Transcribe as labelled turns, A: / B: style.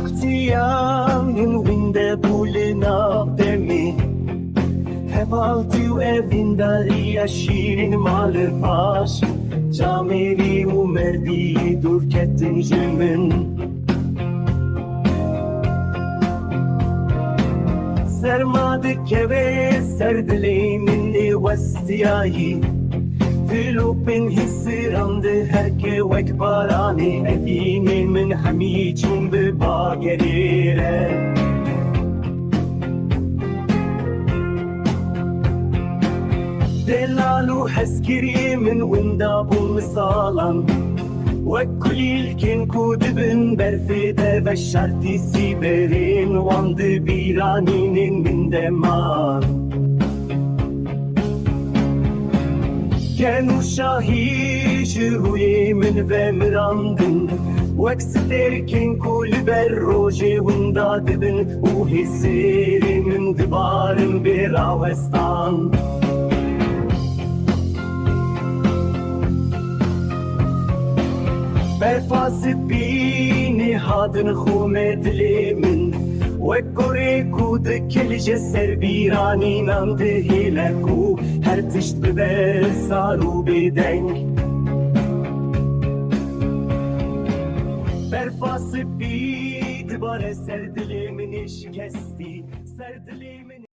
A: Zaaktiyan winde bulina demi Hevaltu evindaria şirin malı pas Camiri umerdi durkettin jümün Sermadı keve serdiliminni vestiyayi Tülupin hissirandı herke vek barani Edinin min hamicun bi bagerire Delalu heskiri min winda bu misalan وكل كن كودبن برفده بشرتي سيبرين واند بيرانين من دمان كانوا شاهي جروي من فمراندن وكستر كن كل بروجي وندادبن وهسيري من دبارن براوستان Berfası bini hadın humet limin Ve kudu kelce serbirani namdı hileku Her tişt biber saru bidenk Berfası bidi bare serdilimin iş kesti Serdilimin